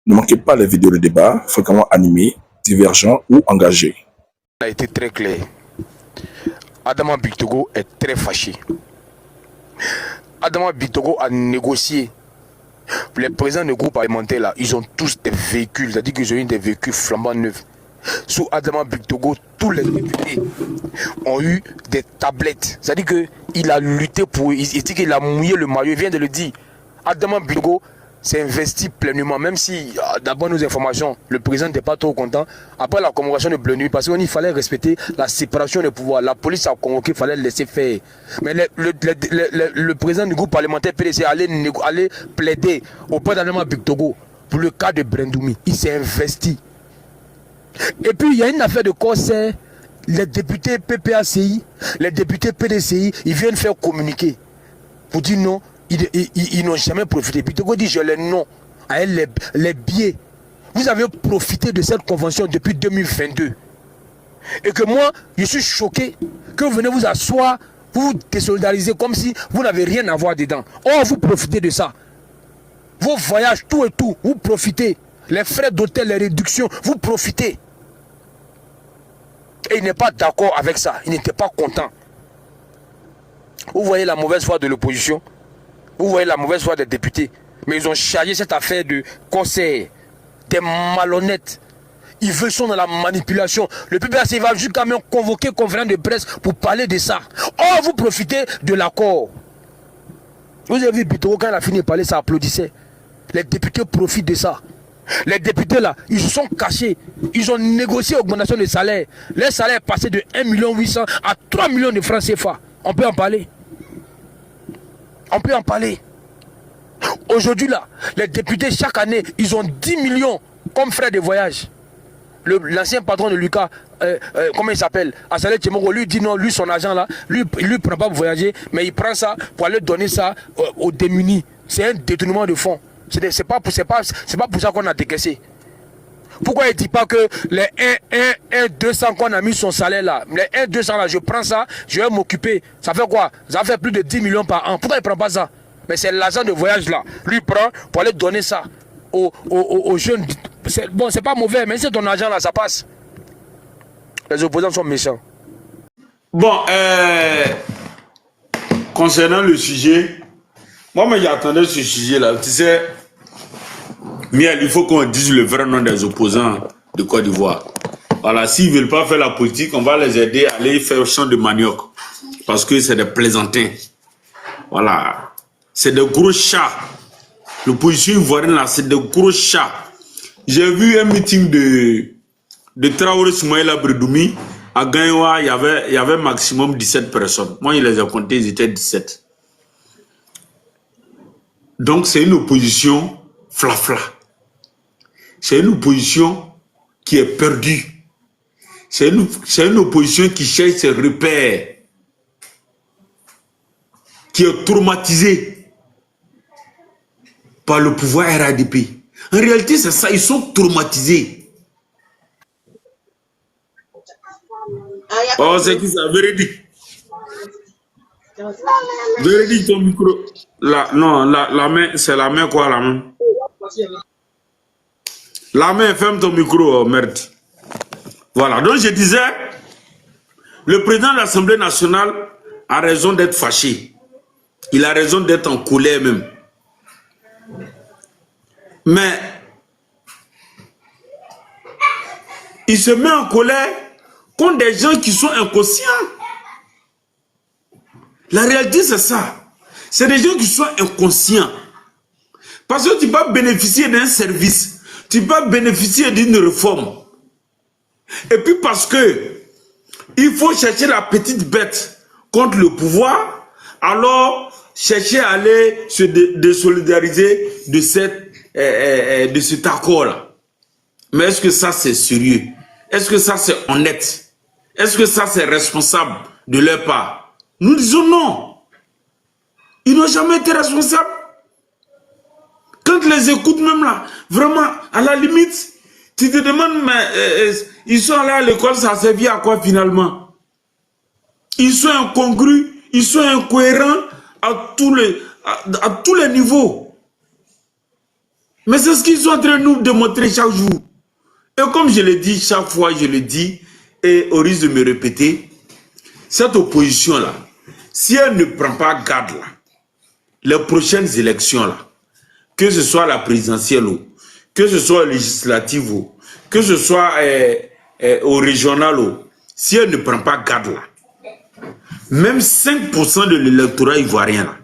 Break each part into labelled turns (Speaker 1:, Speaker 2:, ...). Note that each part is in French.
Speaker 1: Ne manquez pas les vidéos de débat fréquemment animées, divergents ou engagés.
Speaker 2: Ça a été très clair. Adama Bictogo est très fâché. Adama Bictogo a négocié. Les présidents du groupe alimentaire là, ils ont tous des véhicules, c'est-à-dire qu'ils ont eu des véhicules flambant neufs. Sous Adama Bictogo, tous les députés ont eu des tablettes. C'est-à-dire qu'il a lutté pour. Il dit qu'il a mouillé le maillot, il vient de le dire. Adama Bictogo s'est investi pleinement, même si, d'abord nos informations, le président n'était pas trop content. Après la convocation de Bleu Nuit, parce qu'il fallait respecter la séparation des pouvoirs. La police a convoqué, il fallait laisser faire. Mais le président du groupe parlementaire PDC allait plaider auprès d'Adama Bictogo pour le cas de Brendoumi. Il s'est investi. Et puis il y a une affaire de concert. Les députés PPACI, les députés PDCI, ils viennent faire communiquer pour dire non. Ils n'ont jamais profité. Bictogo dit je les noms à elle les billets. Vous avez profité de cette convention depuis 2022. Et que moi, je suis choqué que vous venez vous asseoir, vous vous désolidarisez comme si vous n'avez rien à voir dedans. Or, vous profitez de ça. Vos voyages, tout et tout, vous profitez. Les frais d'hôtel, les réductions, vous profitez. Et il n'est pas d'accord avec ça. Il n'était pas content. Vous voyez la mauvaise foi de l'opposition. Vous voyez la mauvaise foi des députés. Mais ils ont chargé cette affaire de conseil. Des malhonnêtes. Ils veulent sont dans la manipulation. Le PPAC va jusqu'à même convoquer conférence de presse pour parler de ça. Oh, vous profitez de l'accord. Vous avez vu Bictogo, quand il a fini de parler, ça applaudissait. Les députés profitent de ça. Les députés là, ils se sont cachés. Ils ont négocié l'augmentation des salaires. Les salaires passaient de 1,8 million à 3 millions de francs CFA. On peut en parler. On peut en parler. Aujourd'hui là, les députés chaque année, ils ont 10 millions comme frais de voyage. L'ancien patron de Lucas, comment il s'appelle, Assalé Tchemoko, lui dit non, lui son argent là, lui prend pas pour voyager, mais il prend ça pour aller donner ça aux démunis. C'est un détournement de fonds. C'est pas pour ça qu'on a décaissé. Pourquoi il ne dit pas que les 1,200 qu'on a mis son salaire là, les 1,200 là, je prends ça, je vais m'occuper. Ça fait quoi? Ça fait plus de 10 millions par an. Pourquoi il ne prend pas ça? Mais c'est l'argent de voyage là. Lui prend pour aller donner ça aux jeunes. Bon, c'est pas mauvais, mais c'est ton argent là, ça passe. Les opposants sont méchants.
Speaker 3: Bon, concernant le sujet, moi j'attendais ce sujet là. Tu sais, Miel, il faut qu'on dise le vrai nom des opposants de Côte d'Ivoire. Voilà, s'ils ne veulent pas faire la politique, on va les aider à aller faire champ de manioc. Parce que c'est des plaisantins. Voilà. C'est des gros chats. L'opposition ivoirienne là, c'est des gros chats. J'ai vu un meeting de Traoré Soumaïla Brendoumi. À Gagnoa, il y avait maximum 17 personnes. Moi, je les ai comptés, ils étaient 17. Donc, c'est une opposition flafla. C'est une opposition qui est perdue. C'est une opposition qui cherche ses repères. Qui est traumatisée par le pouvoir RADP. En réalité, c'est ça, ils sont traumatisés. Oh, c'est qui ça? Véridique. Véridique ton micro. Non, la main, c'est la main quoi, la main? La main, ferme ton micro, oh, merde. Voilà, donc je disais, le président de l'Assemblée nationale a raison d'être fâché. Il a raison d'être en colère même. Mais il se met en colère contre des gens qui sont inconscients. La réalité, c'est ça. C'est des gens qui sont inconscients. Parce que tu peux bénéficier d'un service. Tu peux bénéficier d'une réforme. Et puis parce que il faut chercher la petite bête contre le pouvoir, alors chercher à aller se désolidariser de cet accord-là. Mais est-ce que ça c'est sérieux? Est-ce que ça c'est honnête? Est-ce que ça c'est responsable de leur part? Nous disons non. Ils n'ont jamais été responsables. Quand tu les écoutes même là, vraiment, à la limite, tu te demandes, mais ils sont allés à l'école, ça a servi à quoi finalement? Ils sont incongrus, ils sont incohérents à tous les niveaux. Mais c'est ce qu'ils sont en train de nous démontrer chaque jour. Et comme je le dis chaque fois, je le dis, et au risque de me répéter, cette opposition-là, si elle ne prend pas garde là, les prochaines élections là, que ce soit la présidentielle ou que ce soit législative ou que ce soit au régional ou, si elle ne prend pas garde là, même 5% de l'électorat ivoirien là,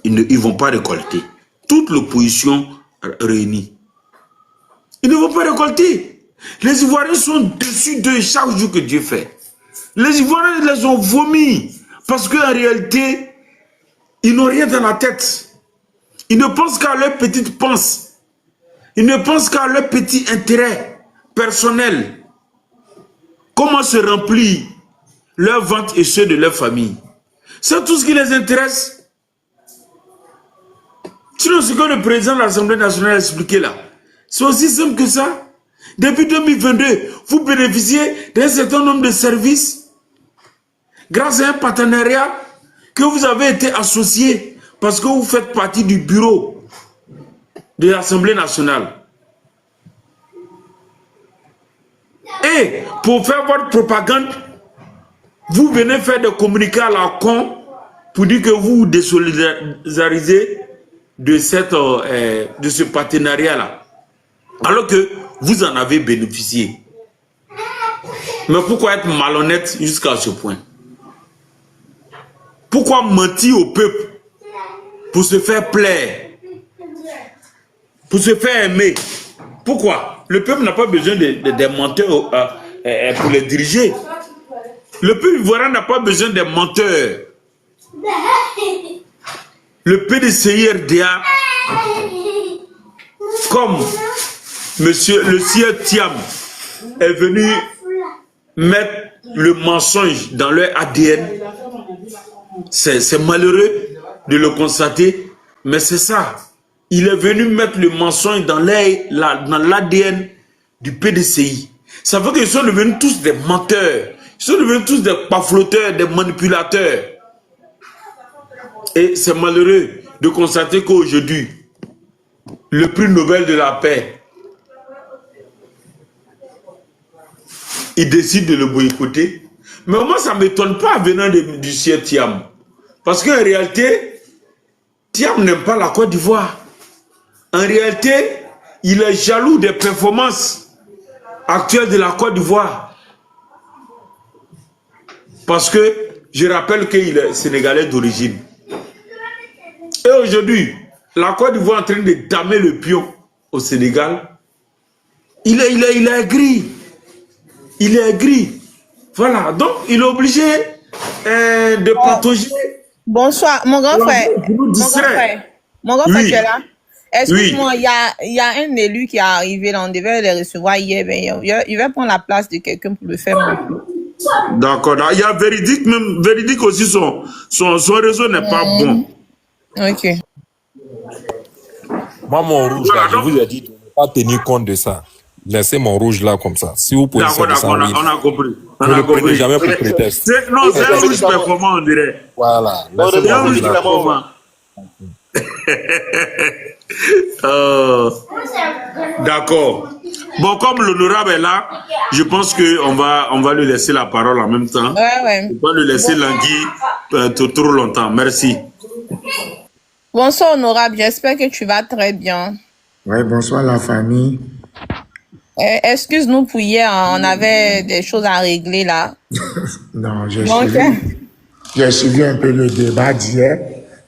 Speaker 3: ils ne vont pas récolter. Toute l'opposition réunie. Ils ne vont pas récolter. Les Ivoiriens sont dessus de chaque jour que Dieu fait. Les Ivoiriens les ont vomis. Parce qu'en réalité, ils n'ont rien dans la tête. Ils ne pensent qu'à leur petite pensée. Ils ne pensent qu'à leur petit intérêt personnel. Comment se remplir leur ventre et ceux de leur famille. C'est tout ce qui les intéresse. Sinon, ce que le président de l'Assemblée nationale a expliqué là, c'est aussi simple que ça. Depuis 2022, vous bénéficiez d'un certain nombre de services grâce à un partenariat que vous avez été associé parce que vous faites partie du bureau de l'Assemblée nationale. Et pour faire votre propagande, vous venez faire des communiqués à la con pour dire que vous vous désolidarisez de ce partenariat-là. Alors que vous en avez bénéficié. Mais pourquoi être malhonnête jusqu'à ce point? Pourquoi mentir au peuple pour se faire plaire? Pour se faire aimer? Pourquoi? Le peuple n'a pas besoin des menteurs pour les diriger. Le peuple ivoirien n'a pas besoin des menteurs. Le PDCI-RDA, comme le sieur Thiam est venu mettre le mensonge dans leur ADN, c'est malheureux de le constater, mais c'est ça. Il est venu mettre le mensonge dans l'ADN du PDCI. Ça veut qu'ils sont devenus tous des menteurs. Ils sont devenus tous des pafloteurs, des manipulateurs. Et c'est malheureux de constater qu'aujourd'hui, le prix Nobel de la paix, il décide de le boycotter. Mais moi, ça ne m'étonne pas venant du sieur Thiam. Parce qu'en réalité, Thiam n'aime pas la Côte d'Ivoire. En réalité, il est jaloux des performances actuelles de la Côte d'Ivoire. Parce que, je rappelle qu'il est sénégalais d'origine. Et aujourd'hui, la Côte d'Ivoire est en train de damer le pion au Sénégal. Il est aigri. Il est aigri. Voilà. Donc, il est obligé de patauger.
Speaker 4: Bonsoir, mon grand frère. Mon grand frère, tu es là? Excuse-moi, il y a un élu qui est arrivé, là, on devait le recevoir hier. Il va prendre la place de quelqu'un pour le faire monter.
Speaker 3: D'accord. Il y a Véridique, même Véridique aussi, son réseau n'est pas bon.
Speaker 4: Ok.
Speaker 5: Moi, mon rouge, là, je vous ai dit de ne pas tenir compte de ça. Laissez mon rouge là comme ça. Si vous pouvez faire ça,
Speaker 3: on a compris.
Speaker 5: Ne le prenez jamais pour prétexte.
Speaker 3: Non, c'est un rouge performant, on dirait.
Speaker 5: Voilà.
Speaker 3: C'est un rouge performant. D'accord. Bon, comme l'honorable est là, je pense qu'on va lui laisser la parole en même temps.
Speaker 4: Ouais.
Speaker 3: On va le laisser languir trop longtemps. Merci.
Speaker 4: Bonsoir, honorable. J'espère que tu vas très bien.
Speaker 6: Oui, bonsoir la famille.
Speaker 4: Excuse-nous pour hier, on avait des choses à régler là.
Speaker 6: Non, j'ai suivi un peu le débat d'hier.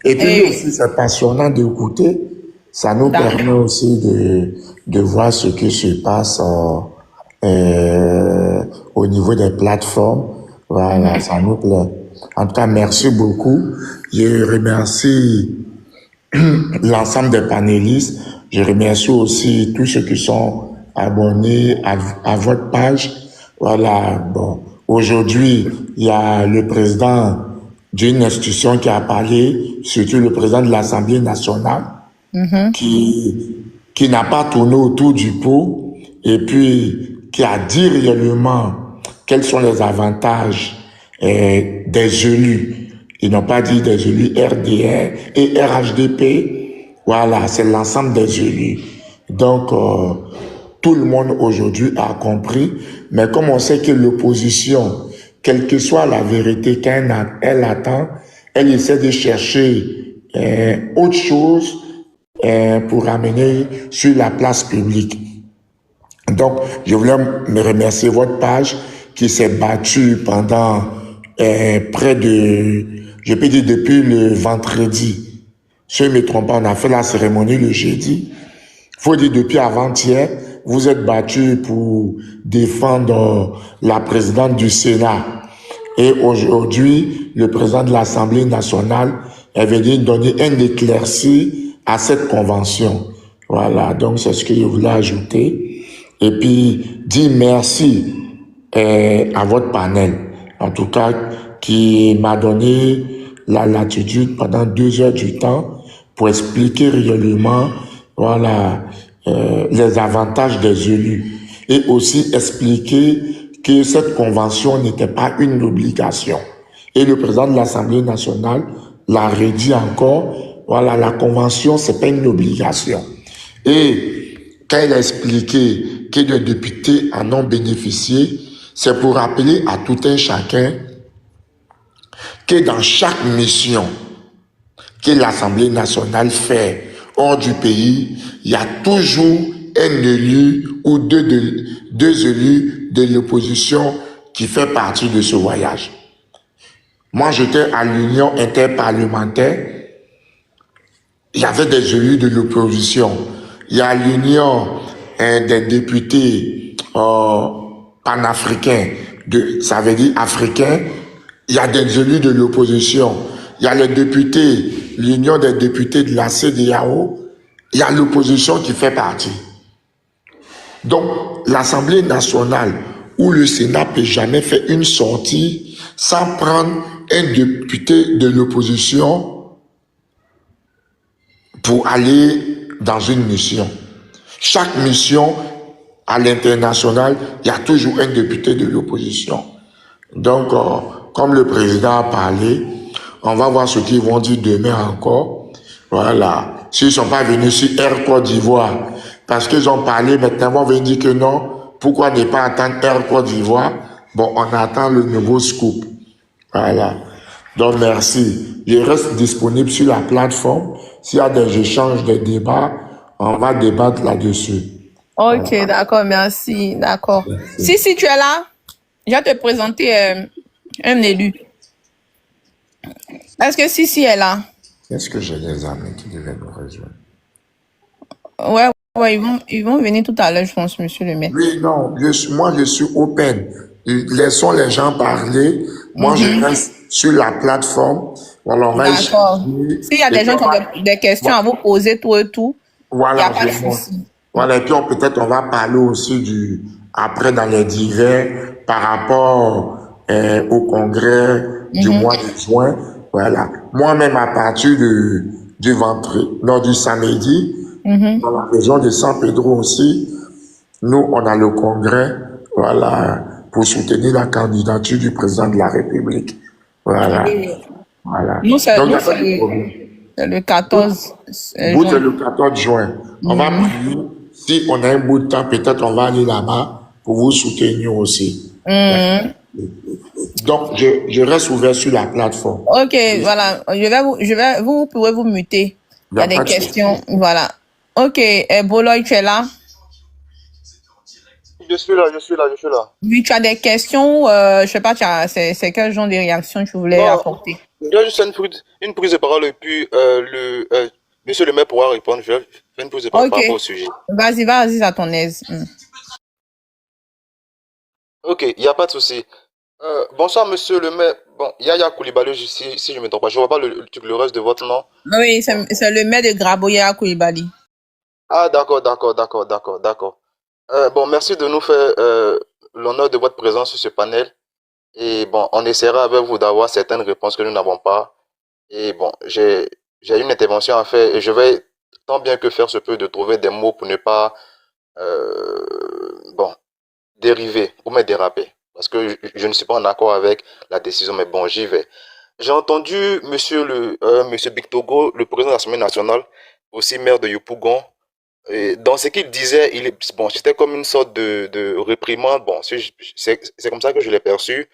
Speaker 6: Et puis aussi, c'est passionnant d'écouter. Ça nous permet aussi de voir ce qui se passe au niveau des plateformes. Voilà, ça nous plaît. En tout cas, merci beaucoup. Je remercie l'ensemble des panélistes. Je remercie aussi tous ceux qui sont abonnés à votre page. Voilà, bon. Aujourd'hui, il y a le président d'une institution qui a parlé, surtout le président de l'Assemblée nationale, qui n'a pas tourné autour du pot et puis qui a dit réellement quels sont les avantages des élus. Ils n'ont pas dit des élus RDR et RHDP. Voilà, c'est l'ensemble des élus. Donc, tout le monde aujourd'hui a compris. Mais comme on sait que l'opposition, quelle que soit la vérité qu'elle attend, elle essaie de chercher autre chose pour amener sur la place publique. Donc, je voulais me remercier votre page qui s'est battue pendant près de, je peux dire depuis le vendredi. Si je ne me trompe pas, on a fait la cérémonie le jeudi. Faut dire depuis avant-hier, vous êtes battu pour défendre la présidente du Sénat. Et aujourd'hui, le président de l'Assemblée nationale est venu donner un éclairci à cette convention. Voilà, donc c'est ce que je voulais ajouter. Et puis, dire merci à votre panel, en tout cas, qui m'a donné la latitude pendant 2 heures du temps pour expliquer réellement, voilà, les avantages des élus et aussi expliquer que cette convention n'était pas une obligation. Et le président de l'Assemblée nationale l'a redit encore, voilà, la convention, c'est pas une obligation. Et quand il a expliqué que les députés en ont bénéficié, c'est pour rappeler à tout un chacun que dans chaque mission que l'Assemblée nationale fait hors du pays, il y a toujours un élu ou deux élus de l'opposition qui fait partie de ce voyage. Moi, j'étais à l'Union interparlementaire, il y avait des élus de l'opposition. Il y a l'Union des députés panafricains, ça veut dire africains. Il y a des élus de l'opposition. Il y a les députés, l'Union des députés de la CEDEAO. Il y a l'opposition qui fait partie. Donc, l'Assemblée nationale ou le Sénat peut jamais faire une sortie sans prendre un député de l'opposition pour aller dans une mission. Chaque mission à l'international, il y a toujours un député de l'opposition. Donc, comme le président a parlé, on va voir ce qu'ils vont dire demain encore. Voilà. S'ils ne sont pas venus sur Air Côte d'Ivoire, parce qu'ils ont parlé, maintenant ils vont venir dire que non, pourquoi ne pas attendre Air Côte d'Ivoire? Bon, on attend le nouveau scoop. Voilà. Donc, merci. Je reste disponible sur la plateforme. S'il y a des échanges, des débats, on va débattre là-dessus.
Speaker 4: Ok, voilà. D'accord, merci. D'accord. Si tu es là, je vais te présenter un élu. Est-ce que si est là?
Speaker 6: Est-ce que j'ai des amis qui devaient nous rejoindre?
Speaker 4: Ouais, ils vont venir tout à l'heure, je pense, monsieur le maire.
Speaker 6: Oui, non, moi je suis open. Laissons les gens parler. Moi, je reste sur la plateforme. Voilà, on va
Speaker 4: d'accord. S'il y a des gens qui ont des questions à vous poser, tout et tout, voilà, il n'y a pas de souci.
Speaker 6: Voilà, et puis peut-être on va parler aussi après dans les divers par rapport au congrès du mois de juin. Voilà. Moi-même, à partir du samedi, dans la région de San Pedro aussi, nous, on a le congrès, voilà, pour soutenir la candidature du président de la République. Voilà. Voilà.
Speaker 4: Nous, c'est le 14
Speaker 6: juin. Vous, c'est le 14 juin. On va prier. Si on a un bout de temps, peut-être on va aller là-bas pour vous soutenir aussi. Donc, je reste ouvert sur la plateforme.
Speaker 4: Ok, voilà. Vous pouvez vous muter. Il y a des questions. Voilà. Ok, Boloy, tu es là?
Speaker 7: Je suis là.
Speaker 4: Oui, tu as des questions, je sais pas, c'est quel genre de réaction tu voulais apporter?
Speaker 7: Il y a juste une prise de parole et puis monsieur le maire pourra répondre. Je vais faire une prise de parole par rapport au sujet.
Speaker 4: Vas-y, à ton aise.
Speaker 7: Ok, il n'y a pas de souci. Bonsoir, monsieur le maire. Bon, Yaya Koulibaly, si je ne me trompe pas. Je ne vois pas le reste de votre nom.
Speaker 4: Oui, c'est le maire de Grabo, Yaya Koulibaly.
Speaker 7: Ah, d'accord. Bon, merci de nous faire l'honneur de votre présence sur ce panel. Et bon, on essaiera avec vous d'avoir certaines réponses que nous n'avons pas. Et bon, j'ai une intervention à faire et je vais tant bien que faire se peut de trouver des mots pour ne pas dériver ou me déraper. Parce que je ne suis pas en accord avec la décision, mais bon, j'y vais. J'ai entendu monsieur Bictogo, le président de l'Assemblée nationale, aussi maire de Yopougon, dans ce qu'il disait, bon, c'était comme une sorte de réprimande. Bon, c'est comme ça que je l'ai perçu.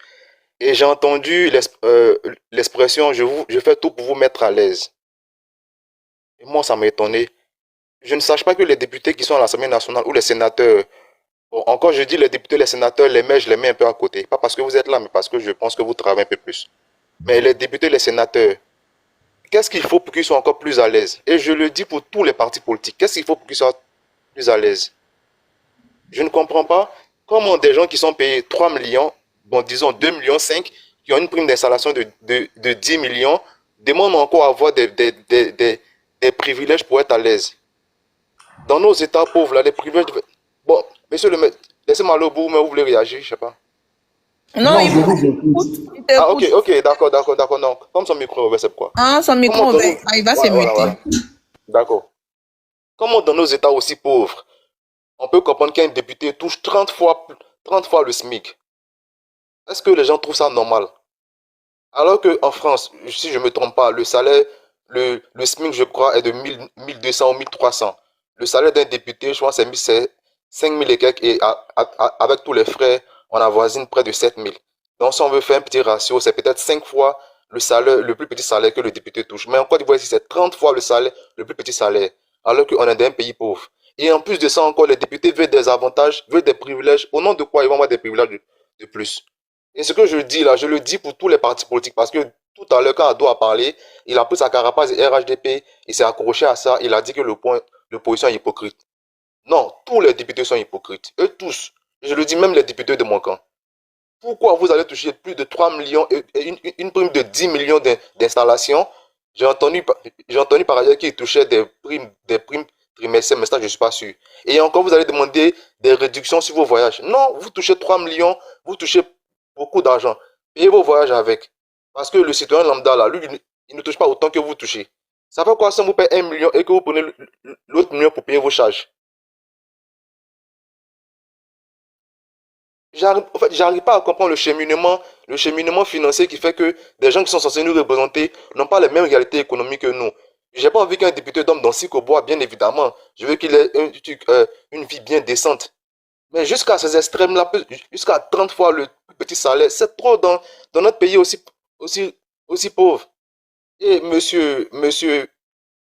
Speaker 7: Et j'ai entendu l'expression je fais tout pour vous mettre à l'aise. Et moi, ça m'a étonné. Je ne sache pas que les députés qui sont à l'Assemblée nationale ou les sénateurs, bon, encore je dis les députés, les sénateurs, les maires, je les mets un peu à côté. Pas parce que vous êtes là, mais parce que je pense que vous travaillez un peu plus. Mais les députés, les sénateurs, qu'est-ce qu'il faut pour qu'ils soient encore plus à l'aise? Et je le dis pour tous les partis politiques. Qu'est-ce qu'il faut pour qu'ils soient plus à l'aise? Je ne comprends pas comment des gens qui sont payés 3 millions, bon disons 2,5 millions, qui ont une prime d'installation de 10 millions, demandent encore à avoir des privilèges pour être à l'aise. Dans nos États pauvres, là, les privilèges... Bon, monsieur le maître, laissez-moi aller au bout, mais vous voulez réagir, je ne sais pas.
Speaker 4: Non, il
Speaker 7: Ah, ok, d'accord, non. Comme son micro est ouvert, c'est pourquoi.
Speaker 4: Ah, son micro est ouvert. Ah, il va se muter.
Speaker 7: D'accord. Comment dans nos États aussi pauvres, on peut comprendre qu'un député touche 30 fois le SMIC? Est-ce que les gens trouvent ça normal? Alors qu'en France, si je ne me trompe pas, le salaire, le SMIC, je crois, est de 1200 ou 1300. Le salaire d'un député, je crois, c'est 5000 et quelques, et avec tous les frais, on avoisine près de 7000. Donc, si on veut faire un petit ratio, c'est peut-être 5 fois le salaire, le plus petit salaire que le député touche. Mais en Côte d'Ivoire, ici, c'est 30 fois le salaire, le plus petit salaire, alors qu'on est dans un pays pauvre. Et en plus de ça encore, les députés veulent des avantages, veulent des privilèges. Au nom de quoi ils vont avoir des privilèges de plus? Et ce que je dis là, je le dis pour tous les partis politiques, parce que tout à l'heure, quand Ado a parlé, il a pris sa carapace et RHDP, il s'est accroché à ça, il a dit que l'opposition est hypocrite. Non, tous les députés sont hypocrites. Eux tous. Je le dis même les députés de mon camp. Pourquoi vous allez toucher plus de 3 millions et une prime de 10 millions d'installation? J'ai entendu par ailleurs qu'ils touchaient des primes trimestrielles, mais ça, je ne suis pas sûr. Et encore, vous allez demander des réductions sur vos voyages. Non, vous touchez 3 millions, vous touchez beaucoup d'argent. Payez vos voyages avec. Parce que le citoyen lambda, là, lui, il ne touche pas autant que vous touchez. Ça fait quoi si on vous paye 1 million et que vous prenez l'autre million pour payer vos charges? En fait, j'arrive pas à comprendre le cheminement financier qui fait que des gens qui sont censés nous représenter n'ont pas les mêmes réalités économiques que nous. J'ai pas envie qu'un député dorme dans 6 bois, bien évidemment. Je veux qu'il ait une vie bien décente. Mais jusqu'à ces extrêmes-là, jusqu'à 30 fois le petit salaire, c'est trop dans notre pays aussi pauvre. Et monsieur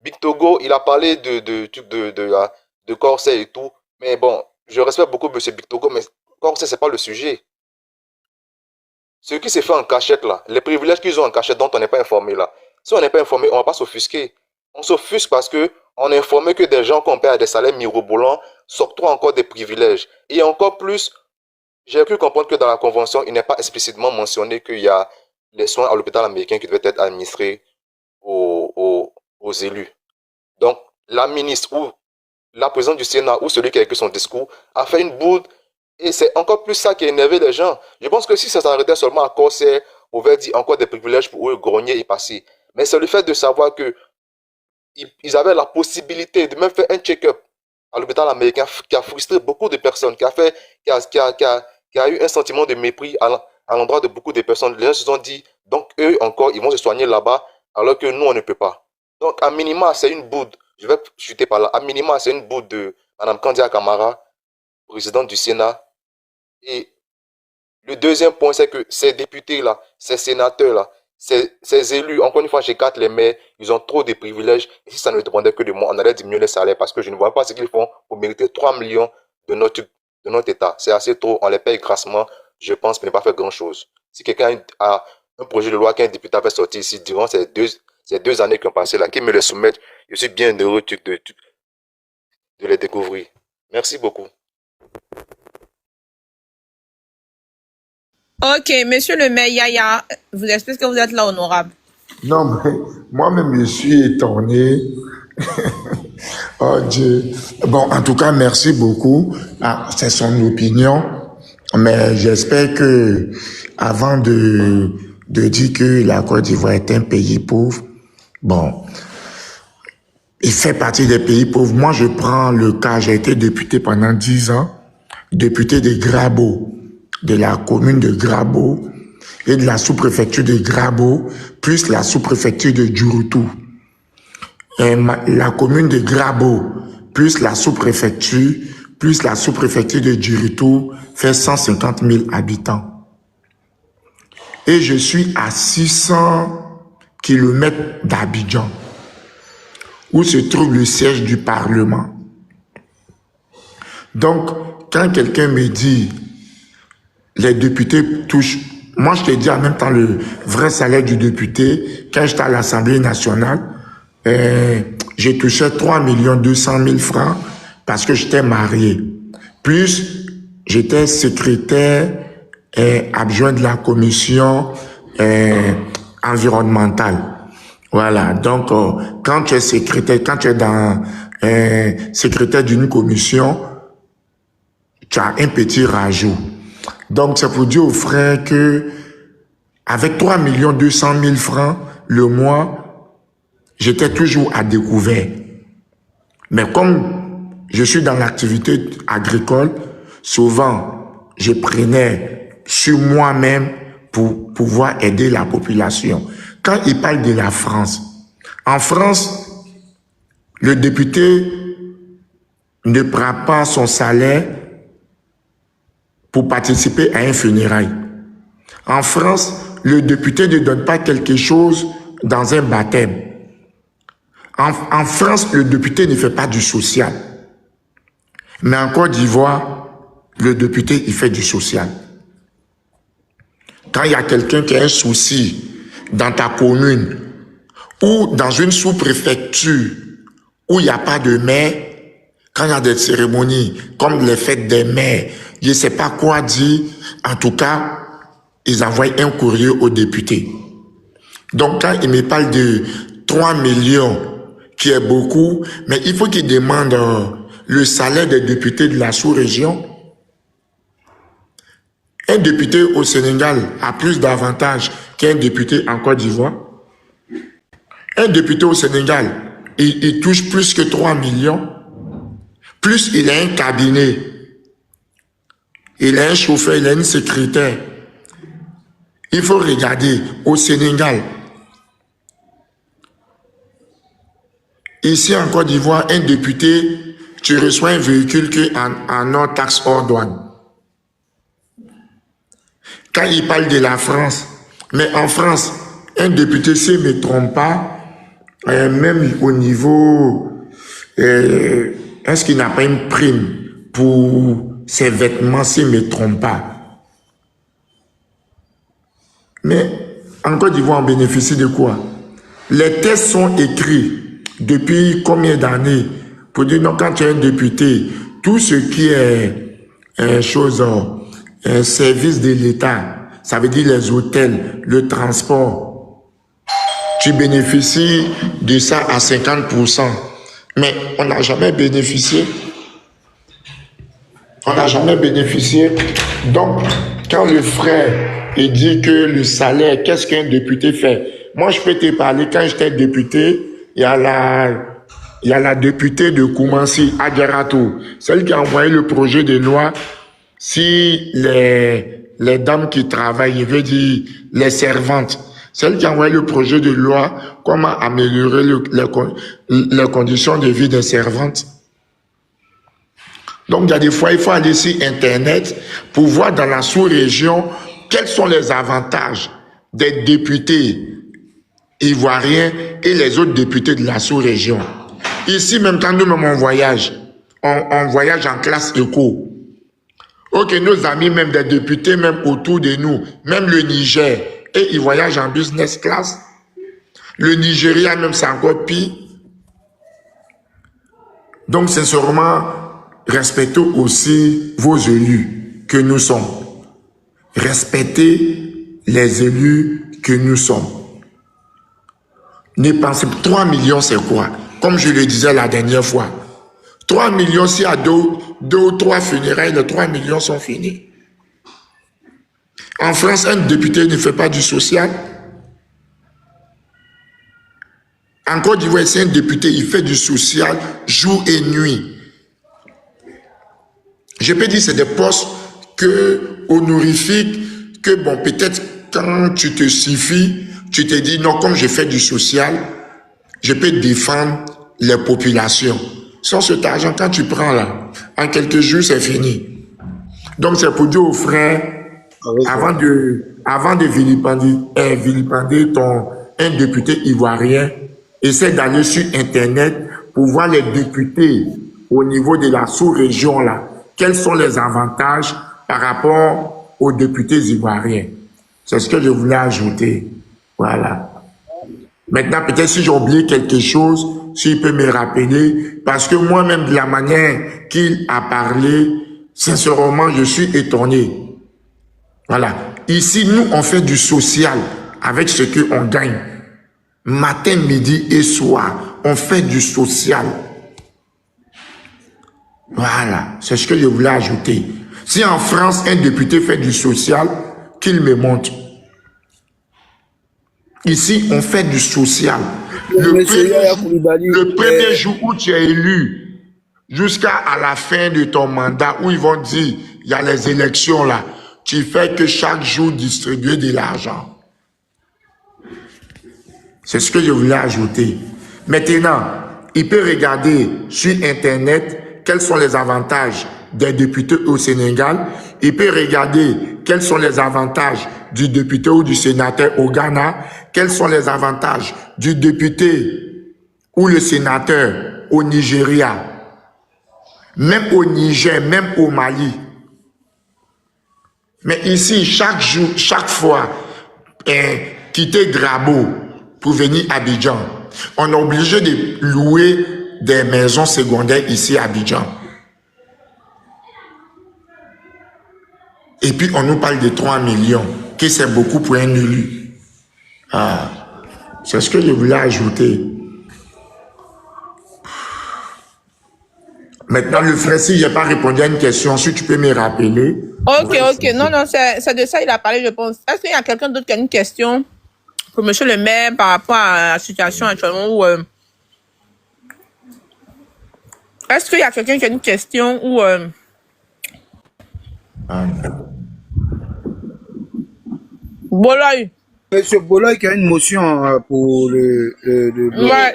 Speaker 7: Big Togo, il a parlé de corset et tout. Mais bon, je respecte beaucoup monsieur Big Togo, mais corset, c'est pas le sujet. Ce qui s'est fait en cachette là, les privilèges qu'ils ont en cachette dont on n'est pas informé là. Si on n'est pas informé, on va pas s'offusquer. On s'offusque parce que on est informé que des gens qu'on paie à des salaires mirobolants s'octroient encore des privilèges. Et encore plus, j'ai cru comprendre que dans la convention, il n'est pas explicitement mentionné qu'il y a les soins à l'hôpital américain qui devaient être administrés aux élus. Donc, la ministre ou la présidente du Sénat ou celui qui a écrit son discours a fait une bourde. Et c'est encore plus ça qui a énervé les gens. Je pense que si ça s'arrêtait seulement à corset, on aurait dit encore des privilèges pour eux, grogner et passer. Mais c'est le fait de savoir que ils avaient la possibilité de même faire un check-up à l'hôpital américain qui a frustré beaucoup de personnes, qui a eu un sentiment de mépris à l'endroit de beaucoup de personnes. Les gens se sont dit, donc eux encore, ils vont se soigner là-bas, alors que nous, on ne peut pas. Donc, à minima, c'est une bourde. Je vais chuter par là. À minima, c'est une bourde de Mme Kandia Kamara, présidente du Sénat. Et le deuxième point, c'est que ces députés-là, ces sénateurs-là, ces élus, encore une fois, j'écarte les maires, ils ont trop de privilèges. Et si ça ne dépendait que de moi, on allait diminuer les salaires parce que je ne vois pas ce qu'ils font pour mériter 3 millions de notre État. C'est assez trop, on les paye grassement, je pense, pour ne pas faire grand-chose. Si quelqu'un a un projet de loi qu'un député avait sorti ici durant ces deux années qui ont passé là, qu'il me le soumette, je suis bien heureux de les découvrir. Merci beaucoup.
Speaker 4: Ok, monsieur le maire Yaya, vous expliquez que vous êtes là, honorable.
Speaker 6: Non, mais moi-même, je suis étonné. Oh Dieu. Bon, en tout cas, merci beaucoup. Ah, c'est son opinion. Mais j'espère que, avant de dire que la Côte d'Ivoire est un pays pauvre, bon, il fait partie des pays pauvres. Moi, je prends le cas, j'ai été député pendant 10 ans, député de Grabo, de la commune de Grabo et de la sous-préfecture de Grabo, plus la sous-préfecture de Djurutu. La commune de Grabo, plus la sous-préfecture de Djiritou fait 150 000 habitants. Et je suis à 600 km d'Abidjan, où se trouve le siège du Parlement. Donc, quand quelqu'un me dit, les députés touchent, moi je te dis en même temps le vrai salaire du député, quand j'étais à l'Assemblée nationale, j'ai touché 3 200 000 francs parce que j'étais marié. Plus, j'étais secrétaire adjoint de la commission environnementale. Voilà, donc quand tu es secrétaire, quand tu es dans secrétaire d'une commission, tu as un petit rajout. Donc, c'est pour dire aux frères que avec 3 200 000 francs le mois, j'étais toujours à découvert. Mais comme je suis dans l'activité agricole, souvent, je prenais sur moi-même pour pouvoir aider la population. Quand il parle de la France, en France, le député ne prend pas son salaire pour participer à un funérail. En France, le député ne donne pas quelque chose dans un baptême. En France, le député ne fait pas du social. Mais en Côte d'Ivoire, le député, il fait du social. Quand il y a quelqu'un qui a un souci dans ta commune ou dans une sous-préfecture où il n'y a pas de maire, quand il y a des cérémonies comme les fêtes des maires, je ne sais pas quoi dire, en tout cas, ils envoient un courrier au député. Donc quand il me parle de 3 millions, qui est beaucoup, mais il faut qu'il demande le salaire des députés de la sous-région. Un député au Sénégal a plus d'avantages qu'un député en Côte d'Ivoire. Un député au Sénégal, il touche plus que 3 millions. Plus il a un cabinet, il a un chauffeur, il a une secrétaire. Il faut regarder au Sénégal. Ici en Côte d'Ivoire, un député, tu reçois un véhicule qui est en non-taxe hors douane. Quand il parle de la France, mais en France, un député, s'il ne me trompe pas, même au niveau, est-ce qu'il n'a pas une prime pour ses vêtements, s'il ne me trompe pas? Mais en Côte d'Ivoire, on bénéficie de quoi? Les tests sont écrits depuis combien d'années pour dire non, quand tu es un député, tout ce qui est un service de l'État, ça veut dire les hôtels, le transport, tu bénéficies de ça à 50%. Mais on n'a jamais bénéficié. On n'a jamais bénéficié. Donc, quand le frère il dit que le salaire, qu'est-ce qu'un député fait? Moi, je peux te parler, quand j'étais député, il y a la députée de Koumansi, Adjaratou, celle qui a envoyé le projet de loi si les dames qui travaillent, je veux dire les servantes, celle qui a envoyé le projet de loi comment améliorer les conditions de vie des servantes. Donc, il y a des fois, il faut aller sur Internet pour voir dans la sous-région quels sont les avantages des députés ivoiriens et les autres députés de la sous-région. Ici, même quand nous-mêmes on voyage en classe éco. Ok, nos amis, même des députés, même autour de nous, même le Niger, et ils voyagent en business class. Le Nigeria, même, c'est encore pire. Donc, sincèrement, respectez aussi vos élus que nous sommes. Respectez les élus que nous sommes. Ne pensez pas, 3 millions, c'est quoi? Comme je le disais la dernière fois. 3 millions, s'il y a deux ou trois funérailles, les 3 millions sont finis. En France, un député ne fait pas du social. En Côte d'Ivoire, c'est un député, il fait du social jour et nuit. Je peux dire que c'est des postes honorifiques, que bon, peut-être quand tu te suffis, tu te dis non, comme je fais du social, je peux défendre les populations. sans cet argent, quand tu prends là, en quelques jours, c'est fini. Donc, c'est pour dire aux frères, avant de vilipender un député ivoirien, essaie d'aller sur Internet pour voir les députés au niveau de la sous-région là. Quels sont les avantages par rapport aux députés ivoiriens? C'est ce que je voulais ajouter. Voilà. Maintenant, peut-être si j'ai oublié quelque chose, s'il peut me rappeler, parce que moi-même, de la manière qu'il a parlé, sincèrement, je suis étonné. Voilà. Ici, nous, on fait du social avec ce qu'on gagne. Matin, midi et soir, on fait du social. Voilà. C'est ce que je voulais ajouter. Si en France, un député fait du social, qu'il me montre. Ici, on fait du social. Le premier jour où tu es élu, jusqu'à la fin de ton mandat, où ils vont dire, il y a les élections là, tu fais que chaque jour distribuer de l'argent. C'est ce que je voulais ajouter. Maintenant, il peut regarder sur Internet quels sont les avantages des députés au Sénégal. Il peut regarder quels sont les avantages du député ou du sénateur au Ghana, quels sont les avantages du député ou le sénateur au Nigeria, même au Niger, même au Mali. Mais ici, chaque jour, chaque fois, quitter Grabo pour venir à Abidjan, on est obligé de louer des maisons secondaires ici à Abidjan. Et puis, on nous parle de 3 millions, que c'est beaucoup pour un élu. Ah, c'est ce que je voulais ajouter. Maintenant, le frère, si je n'ai pas répondu à une question, si tu peux me rappeler.
Speaker 4: Ok. Non, c'est de ça il a parlé, je pense. Est-ce qu'il y a quelqu'un d'autre qui a une question pour monsieur le maire par rapport à la situation actuellement où... Est-ce qu'il y a quelqu'un qui a une question ou... Boloy.
Speaker 8: Monsieur Boloy qui a une motion pour
Speaker 4: Ouais,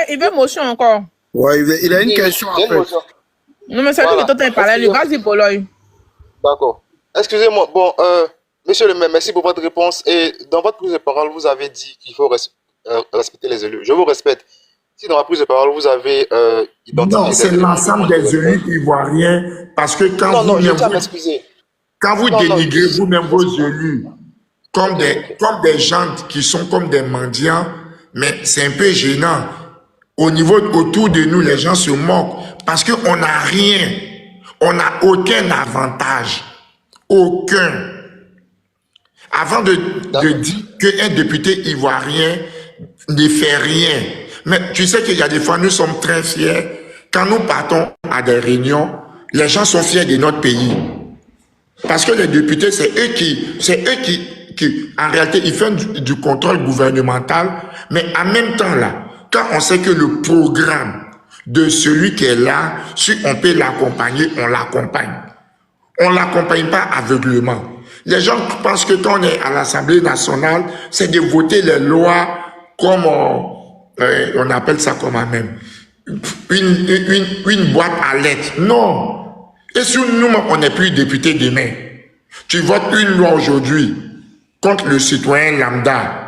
Speaker 4: il veut motion encore.
Speaker 8: Ouais, il a une question en fait.
Speaker 4: Non, mais c'est lui qui t'entend parler. Vas-y, Boloy.
Speaker 7: D'accord. Excusez-moi. Bon, monsieur le maire, merci pour votre réponse. Et dans votre prise de parole, vous avez dit qu'il faut respecter les élus. Je vous respecte. Si dans la prise de parole, vous avez identifié...
Speaker 6: Non, c'est l'ensemble des élus ivoiriens, parce que quand vous dénigrez vous-même vos élus comme des gens qui sont comme des mendiants, mais c'est un peu gênant. Autour de nous, les gens se moquent parce qu'on n'a rien. On n'a aucun avantage. Aucun. Avant de dire qu'un député ivoirien ne fait rien. Mais tu sais qu'il y a des fois, nous sommes très fiers. Quand nous partons à des réunions, les gens sont fiers de notre pays. Parce que les députés, c'est eux qui, en réalité, ils font du contrôle gouvernemental. Mais en même temps, là, quand on sait que le programme de celui qui est là, si on peut l'accompagner, on l'accompagne. On ne l'accompagne pas aveuglément. Les gens pensent que quand on est à l'Assemblée nationale, c'est de voter les lois comme on appelle ça comment même une boîte à lettres. Non. Et si nous, on n'est plus député demain, tu votes une loi aujourd'hui contre le citoyen lambda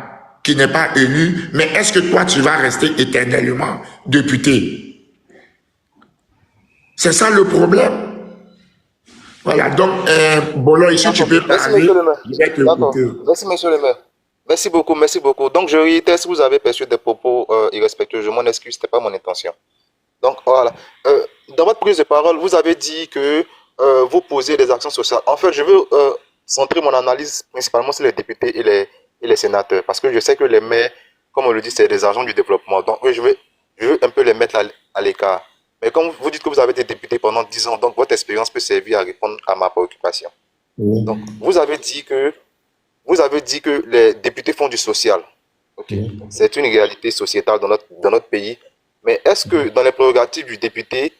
Speaker 6: qui n'est pas élu, mais est-ce que toi, tu vas rester éternellement député? C'est ça le problème. Voilà, donc, Bolo, ici, tu peux parler.
Speaker 7: Merci, monsieur le maire. Merci beaucoup, merci beaucoup. Donc, je réitère, si vous avez perçu des propos irrespectueux, je m'en excuse, ce n'était pas mon intention. Donc, voilà. Dans votre prise de parole, vous avez dit que vous posez des actions sociales. En fait, je veux centrer mon analyse principalement sur les députés et les sénateurs, parce que je sais que les maires, comme on le dit, c'est des agents du développement. Donc, je veux un peu les mettre à l'écart. Mais comme vous dites que vous avez été député pendant 10 ans, donc votre expérience peut servir à répondre à ma préoccupation. Oui. Donc, vous avez dit que les députés font du social. Okay. C'est une réalité sociétale dans notre pays. Mais est-ce que dans les prérogatives du député,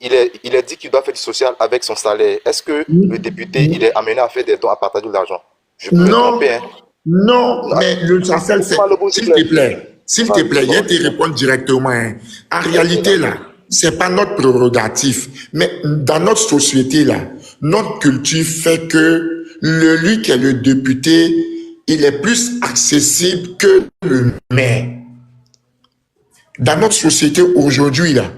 Speaker 7: il est dit qu'il doit faire du social avec son salaire? Est-ce que le député, il est amené à faire des dons, à partager de l'argent? Je peux me tromper, hein?
Speaker 6: Non, mais le social, c'est... S'il te plaît, je vais te répondre directement. Hein. En réalité, là, c'est pas notre prérogative. Mais dans notre société, là, notre culture fait que lui qui est le député, il est plus accessible que le maire. Dans notre société aujourd'hui, là,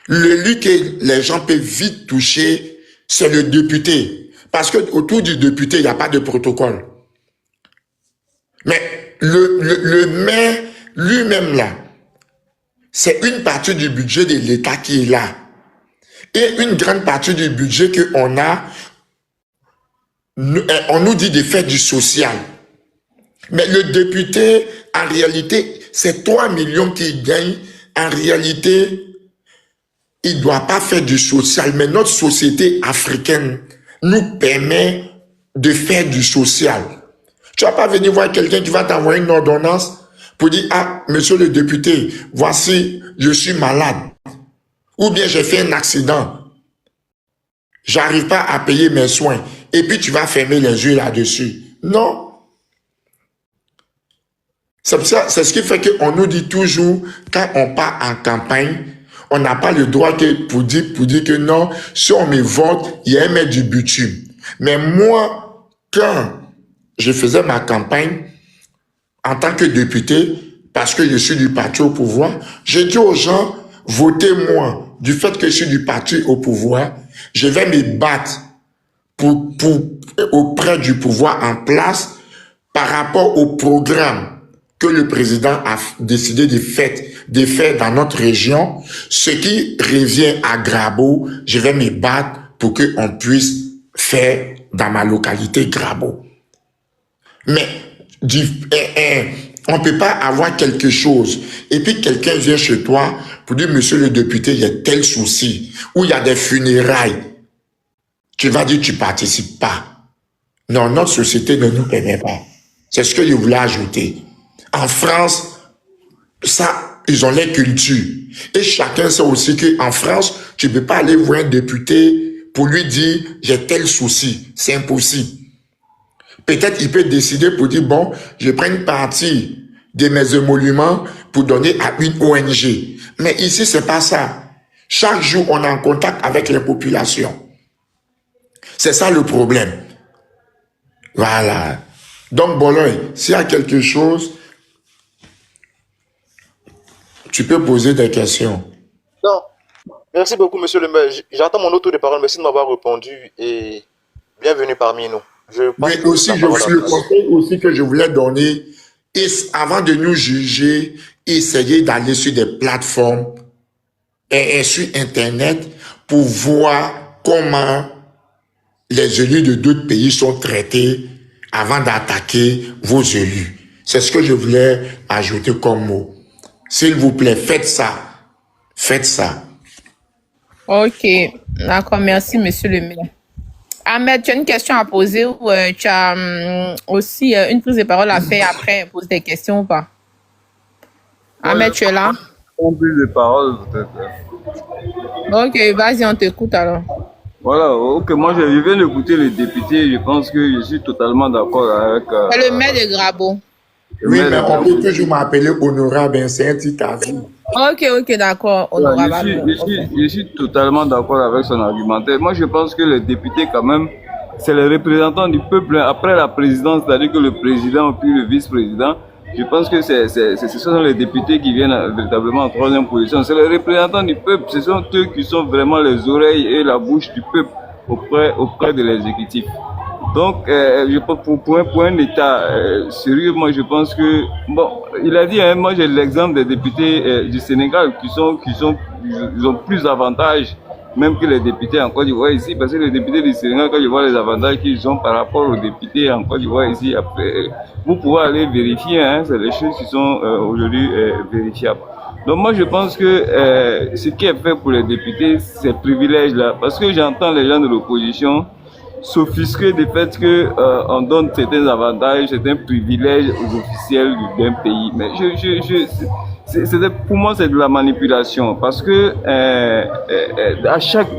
Speaker 6: lui que les gens peuvent vite toucher, c'est le député. Parce que autour du député, il n'y a pas de protocole. Mais le maire lui-même, là, c'est une partie du budget de l'État qui est là. Et une grande partie du budget qu'on a, on nous dit de faire du social. Mais le député, en réalité, c'est 3 millions qu'il gagne. En réalité, il ne doit pas faire du social. Mais notre société africaine nous permet de faire du social. Tu ne vas pas venir voir quelqu'un qui va t'envoyer une ordonnance pour dire, ah, monsieur le député, voici, je suis malade. Ou bien j'ai fait un accident. J'arrive pas à payer mes soins. Et puis tu vas fermer les yeux là-dessus. Non. C'est ce qui fait qu'on nous dit toujours, quand on part en campagne, on n'a pas le droit pour dire que non, si on me vote, il y a un mètre du bitume. Mais moi, quand je faisais ma campagne, en tant que député, parce que je suis du parti au pouvoir, j'ai dit aux gens, votez-moi. Du fait que je suis du parti au pouvoir, je vais me battre auprès du pouvoir en place par rapport au programme que le président a décidé de faire dans notre région. Ce qui revient à Grabo, je vais me battre pour qu'on puisse faire dans ma localité Grabo. Mais on ne peut pas avoir quelque chose et puis quelqu'un vient chez toi pour dire, monsieur le député, il y a tel souci, ou il y a des funérailles. Tu vas dire, tu ne participes pas. Non, notre société ne nous permet pas. C'est ce que je voulais ajouter. En France, ça, ils ont les cultures. Et chacun sait aussi qu'en France, tu ne peux pas aller voir un député pour lui dire, j'ai tel souci. C'est impossible. Peut-être il peut décider pour dire, bon, je prends une partie de mes émoluments pour donner à une ONG. Mais ici, c'est pas ça. Chaque jour, on est en contact avec les populations. C'est ça le problème. Voilà. Donc, Boloy, s'il y a quelque chose, tu peux poser des questions.
Speaker 7: Non. Merci beaucoup, monsieur le maire. J'attends mon autre tour de parole. Merci de m'avoir répondu et bienvenue parmi nous.
Speaker 6: Mais aussi, le conseil aussi que je voulais donner, avant de nous juger, essayez d'aller sur des plateformes et sur Internet pour voir comment les élus de d'autres pays sont traités avant d'attaquer vos élus. C'est ce que je voulais ajouter comme mot. S'il vous plaît, faites ça. Faites ça.
Speaker 4: Ok, d'accord, merci, monsieur le maire. Ahmed, tu as une question à poser ou tu as aussi une prise de parole à faire après, pose des questions ou pas? Ahmed, tu es là?
Speaker 9: Une prise de parole, peut-être.
Speaker 4: Ok, vas-y, on t'écoute alors.
Speaker 9: Voilà, ok, moi je viens d'écouter le député, je pense que je suis totalement d'accord avec...
Speaker 4: C'est le maire de Grabo.
Speaker 6: Oui, mais on peut toujours m'appeler honorable, c'est un titre à vie.
Speaker 4: Ok, d'accord, honorable.
Speaker 9: Je suis totalement d'accord avec son argumentaire. Moi je pense que les députés quand même, c'est les représentants du peuple après la présidence, c'est-à-dire que le président puis le vice-président. Je pense que ce sont les députés qui viennent véritablement en troisième position. C'est les représentants du peuple, ce sont eux qui sont vraiment les oreilles et la bouche du peuple auprès de l'exécutif. Donc, pour un État sérieux, moi je pense que, bon, il a dit, hein, moi j'ai l'exemple des députés du Sénégal ils ont plus d'avantages même que les députés en Côte d'Ivoire ici, parce que les députés du Sénégal, quand je vois les avantages qu'ils ont par rapport aux députés en Côte d'Ivoire ici, après, vous pouvez aller vérifier, hein, c'est des choses qui sont aujourd'hui vérifiables. Donc moi je pense que ce qui est fait pour les députés, ces privilèges-là, parce que j'entends les gens de l'opposition s'offusquer du fait que on donne certains avantages, certains privilèges aux officiels d'un pays. Mais pour moi, c'est de la manipulation parce que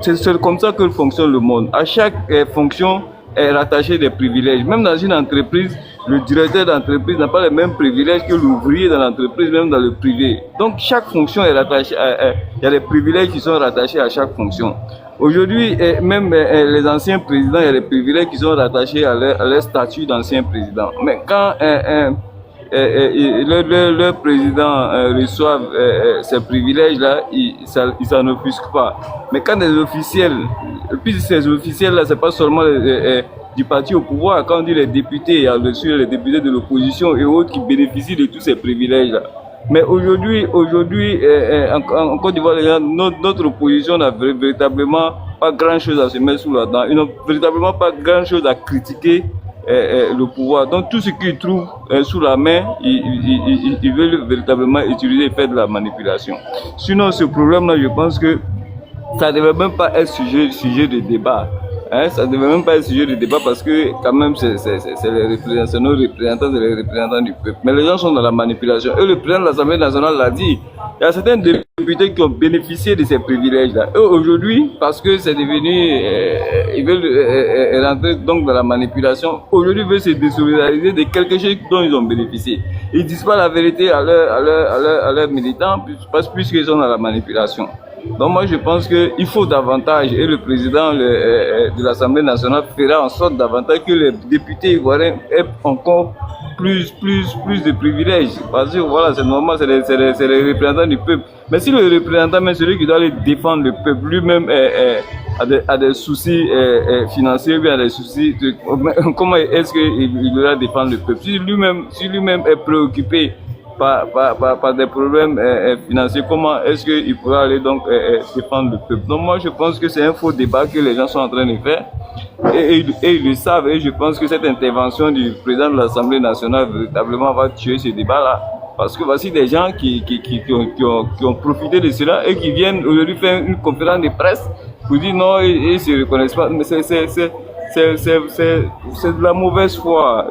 Speaker 9: c'est comme ça que fonctionne le monde. À chaque fonction est rattachée des privilèges. Même dans une entreprise, le directeur d'entreprise n'a pas les mêmes privilèges que l'ouvrier dans l'entreprise, même dans le privé. Donc chaque fonction est rattachée, il y a des privilèges qui sont rattachés à chaque fonction. Aujourd'hui, même les anciens présidents, il y a des privilèges qui sont rattachés à leur statut d'ancien président. Mais quand le président reçoit ces privilèges-là, il s'en offusque pas. Mais quand des officiels, puis ces officiels-là, c'est pas seulement du parti au pouvoir, quand on dit les députés, il y a dessus les députés de l'opposition et autres qui bénéficient de tous ces privilèges-là. Mais aujourd'hui, en Côte d'Ivoire, notre opposition n'a véritablement pas grand-chose à se mettre sous la dent. Ils n'ont véritablement pas grand-chose à critiquer le pouvoir. Donc tout ce qu'ils trouvent sous la main, ils veulent véritablement utiliser et faire de la manipulation. Sinon, ce problème-là, je pense que ça ne devait même pas être sujet de débat. Ça ne devait même pas être sujet de débat parce que quand même c'est les représentants, nos représentants, c'est les représentants du peuple. Mais les gens sont dans la manipulation. Et le président de l'Assemblée nationale l'a dit. Il y a certains députés qui ont bénéficié de ces privilèges-là. Eux aujourd'hui, parce que c'est devenu, ils veulent rentrer donc dans la manipulation. Aujourd'hui, ils veulent se désolidariser de quelque chose dont ils ont bénéficié. Ils disent pas la vérité à leurs militants, puisqu'ils sont dans la manipulation. Donc moi je pense qu'il faut davantage, et le président de l'Assemblée nationale fera en sorte davantage que les députés ivoiriens aient encore plus de privilèges. Parce que voilà, c'est normal, c'est les représentants du peuple. Mais si le représentant, même celui qui doit aller défendre le peuple, lui-même a des soucis financiers, bien des soucis, comment est-ce qu'il doit défendre le peuple? Si lui-même est préoccupé par des problèmes financiers, comment est-ce qu'il pourra aller donc défendre le peuple? Donc moi je pense que c'est un faux débat que les gens sont en train de faire et ils le savent, et je pense que cette intervention du président de l'Assemblée nationale véritablement va tuer ce débat-là, parce que voici des gens qui ont profité de cela et qui viennent aujourd'hui faire une conférence de presse pour dire non, ils se reconnaissent pas. Mais c'est de la mauvaise foi,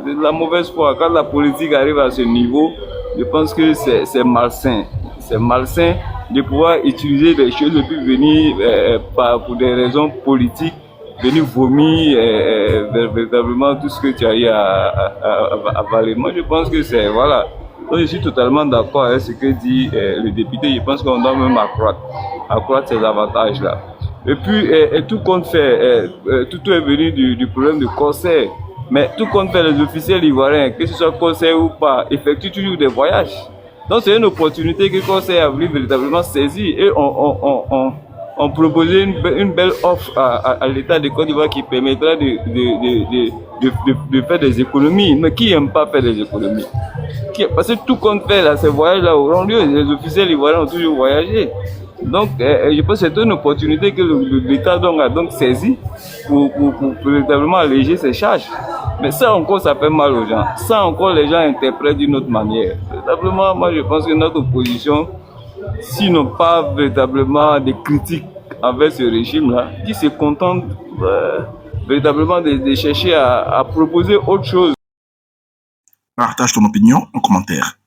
Speaker 9: quand la politique arrive à ce niveau. Je pense que c'est malsain. C'est malsain de pouvoir utiliser des choses et puis venir pour des raisons politiques, venir vomir véritablement tout ce que tu as eu à avaler. Moi, je pense que c'est, voilà. Donc, je suis totalement d'accord avec ce que dit le député. Je pense qu'on doit même accroître ces avantages-là. Et puis, tout compte fait, tout est venu du problème de corsaire. Mais tout compte fait, les officiels ivoiriens, que ce soit corsaire ou pas, effectuent toujours des voyages. Donc c'est une opportunité que Corsair a voulu véritablement saisir, et on proposait une belle offre à l'État de Côte d'Ivoire qui permettra de faire des économies. Mais qui n'aime pas faire des économies? Parce que tout compte fait, là, ces voyages-là auront lieu. Les officiels ivoiriens ont toujours voyagé. Donc, je pense que c'est une opportunité que l'État a donc saisi pour véritablement alléger ses charges. Mais ça encore, ça fait mal aux gens. Ça encore, les gens interprètent d'une autre manière. Véritablement, moi, je pense que notre opposition, s'ils n'ont pas véritablement des critiques envers ce régime-là, qui se contentent véritablement de chercher à proposer autre chose.
Speaker 1: Partage ton opinion en commentaire.